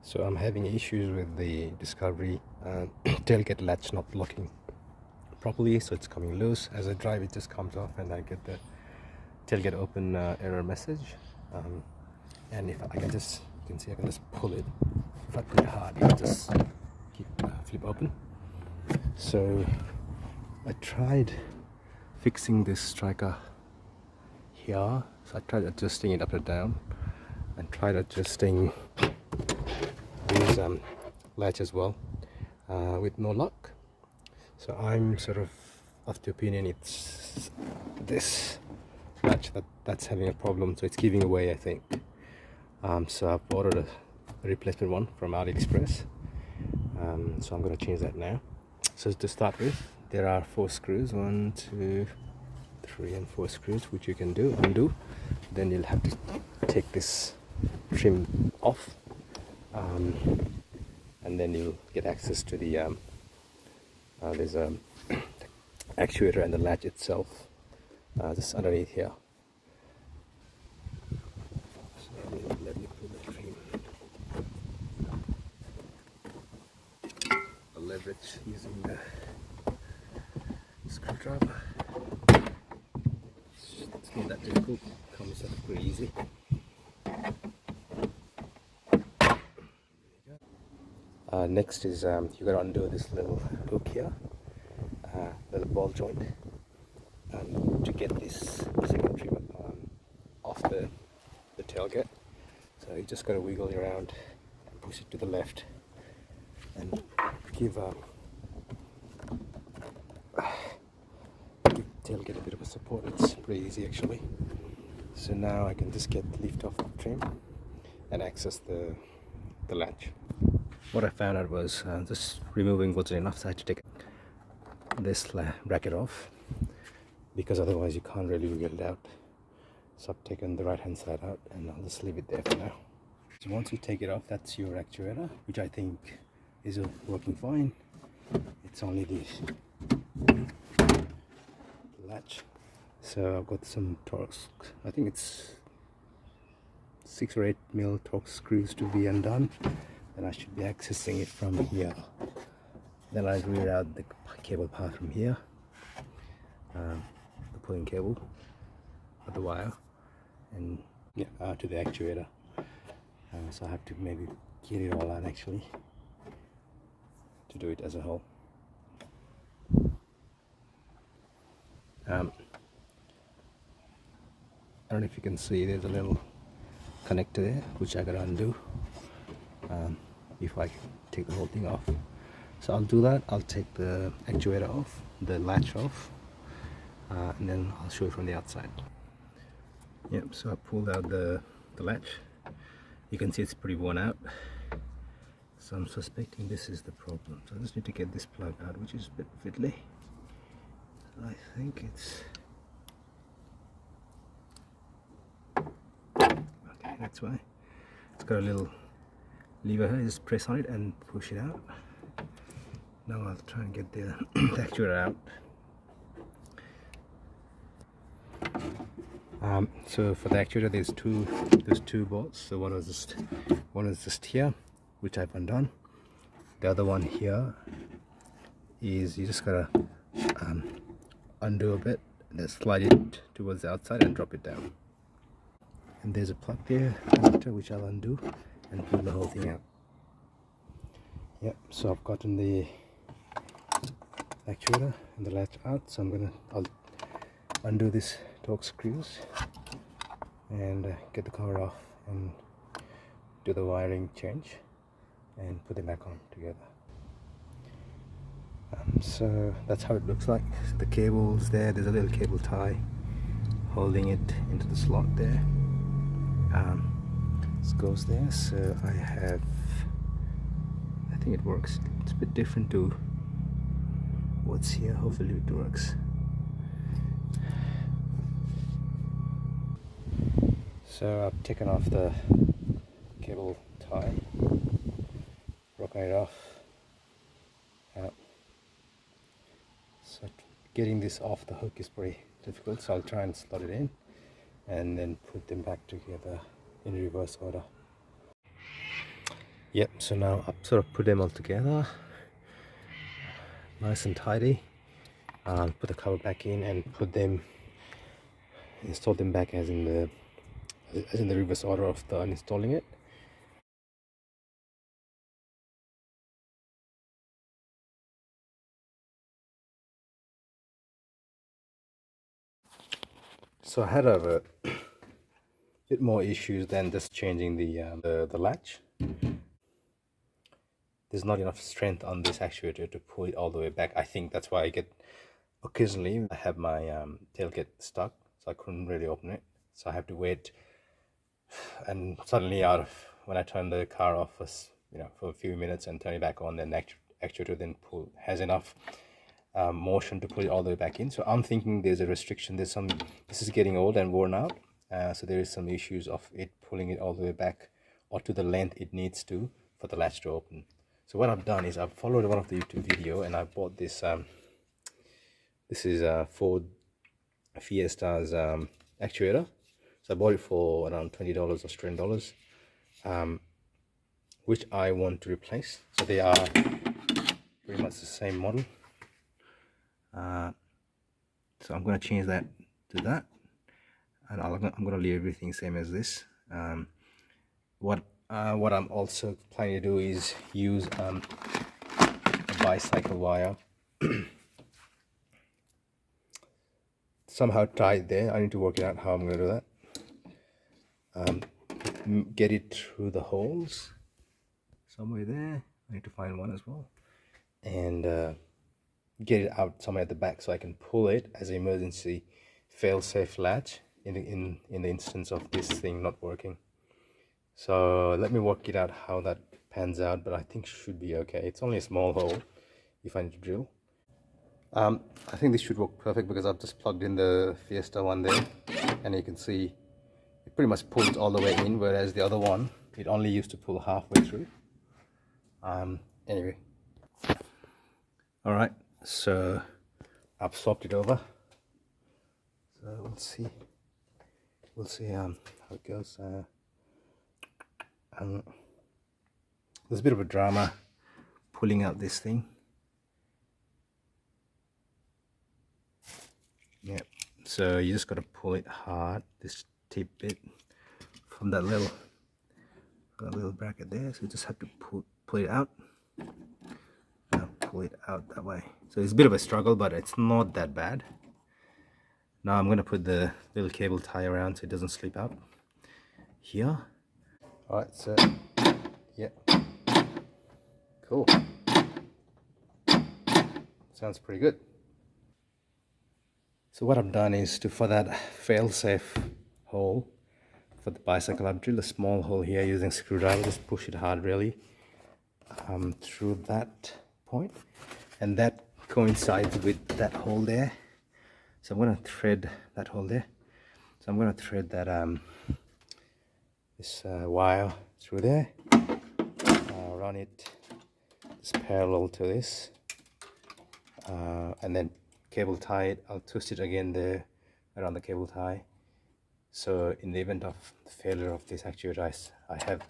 So I'm having issues with the Discovery tailgate latch not locking properly, so it's coming loose. As I drive, it just comes off and I get the tailgate open error message. And if I can just, you can see I can just pull it. If I pull it hard, it will just flip open. So I tried fixing this striker here. So I tried adjusting it up and down, and tried adjusting these latch as well with no luck. So I'm sort of the opinion it's this latch that's having a problem, so it's giving away, I think. So I've ordered a replacement one from AliExpress, so I'm going to change that now. So to start with, there are 4 screws, 1, 2, 3 and 4 screws, which you can undo. Then you'll have to take this trim off, and then you'll get access to the there's a actuator and the latch itself just underneath here. So let me pull the trim. I'll leverage using the screwdriver. It's not that difficult, comes up pretty easy. Next is you got to undo this little hook here, little ball joint, to get this second trim off the tailgate. So you just got to wiggle it around and push it to the left and give tailgate a bit of a support. It's pretty easy actually. So now I can just lift off the trim and access the latch. What I found out was just removing wasn't enough, so I had to take this bracket off, because otherwise you can't really wiggle it out. So I've taken the right hand side out and I'll just leave it there for now. So once you take it off, that's your actuator, which I think is working fine. It's only the latch. So I've got some Torx, I think it's 6 or 8 mil Torx screws to be undone. And I should be accessing it from here. Then I reroute the cable path from here, the pulling cable, or the wire, and to the actuator. So I have to maybe get it all out actually to do it as a whole. I don't know if you can see, there's a little connector there which I gotta undo if I take the whole thing off. So I'll do that. I'll take the actuator off, the latch off, and then I'll show you from the outside. Yep, so I pulled out the latch. You can see it's pretty worn out, so I'm suspecting this is the problem. So I just need to get this plug out, which is a bit fiddly. I think it's okay, that's why. It's got a little lever here, just press on it and push it out. Now I'll try and get the actuator out. So for the actuator, there's two bolts. So one is just here, which I've undone. The other one here is you just gotta undo a bit and then slide it towards the outside and drop it down. And there's a plug there, which I'll undo and pull the whole thing out. Yep, so I've gotten the actuator and the latch out, so I'll undo this Torx screws and get the cover off and do the wiring change and put them back on together. So that's how it looks like. So the cable's there's a little cable tie holding it into the slot there. This goes there, so I think it works. It's a bit different to what's here. Hopefully it works. So I've taken off the cable tie, broken it off. So getting this off the hook is pretty difficult, so I'll try and slot it in and then put them back together in reverse order. Yep, so now I've sort of put them all together, nice and tidy. I'll put the cover back in and install them back as in the reverse order of the uninstalling it. So I had a bit more issues than just changing the latch. There's not enough strength on this actuator to pull it all the way back. I think that's why occasionally I have my tailgate stuck, so I couldn't really open it. So I have to wait, and suddenly when I turn the car off for a few minutes and turn it back on, then the actuator then has enough motion to pull it all the way back in. So I'm thinking there's a restriction. This is getting old and worn out, so there is some issues of it pulling it all the way back or to the length it needs to for the latch to open. So what I've done is I've followed one of the YouTube video and I bought this. This is Ford Fiesta's actuator. So I bought it for around $20 Australian dollars, which I want to replace. So they are pretty much the same model. So I'm going to change that to that, and I'm going to leave everything same as this. What I'm also planning to do is use a bicycle wire somehow tie it there. I need to work it out how I'm going to do that. Get it through the holes somewhere there. I need to find one as well, and get it out somewhere at the back so I can pull it as an emergency fail-safe latch in the instance of this thing not working. So let me work it out how that pans out, but I think it should be okay. It's only a small hole if I need to drill. I think this should work perfect because I've just plugged in the Fiesta one there, and you can see it pretty much pulls all the way in, whereas the other one, it only used to pull halfway through. Anyway, all right, so I've swapped it over. So we'll see how it goes. There's a bit of a drama pulling out this thing. Yep, so you just got to pull it hard, this tip bit from that little bracket there. So you just have to pull it out. Pull it out that way. So it's a bit of a struggle, but it's not that bad. Now I'm going to put the little cable tie around so it doesn't slip out here. Alright, so yeah, cool, sounds pretty good. So what I've done is for that fail-safe hole for the bicycle, I've drilled a small hole here using a screwdriver. Just push it hard really through that point, and that coincides with that hole there. So I'm going to thread that hole there. So I'm going to thread that this wire through there, run it just parallel to this, and then cable tie it. I'll twist it again there around the cable tie, so in the event of the failure of this actuator, I have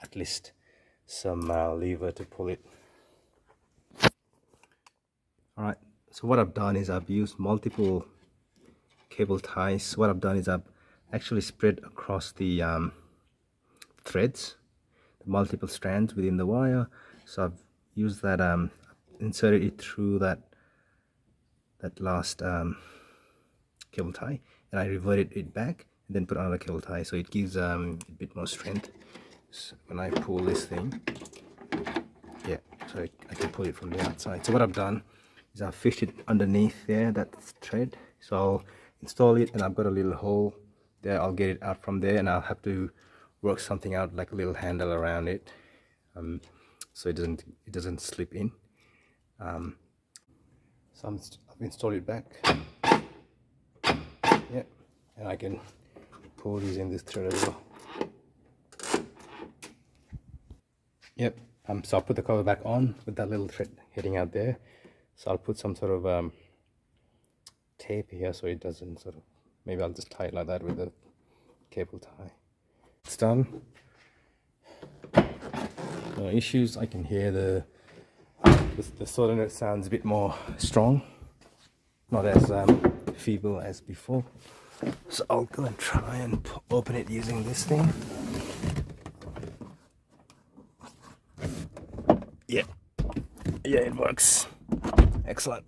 at least some lever to pull it. Alright, so what I've done is I've used multiple cable ties. What I've done is I've actually spread across the threads, the multiple strands within the wire. So I've used that, inserted it through that last cable tie, and I reverted it back and then put another cable tie, so it gives a bit more strength. So when I pull this thing, yeah, so I can pull it from the outside. So what I've done is I've fished it underneath there, that thread. So I'll install it, and I've got a little hole there. I'll get it out from there, and I'll have to work something out like a little handle around it, so it doesn't slip in. So I've installed it back. Yeah, and I can pull using this thread as well. Yep. So I'll put the cover back on with that little thread heading out there. So I'll put some sort of tape here so it doesn't maybe I'll just tie it like that with the cable tie. It's done. No issues. I can hear the solenoid sounds a bit more strong, not as feeble as before. So I'll go and try and open it using this thing. Yeah, it works. Excellent.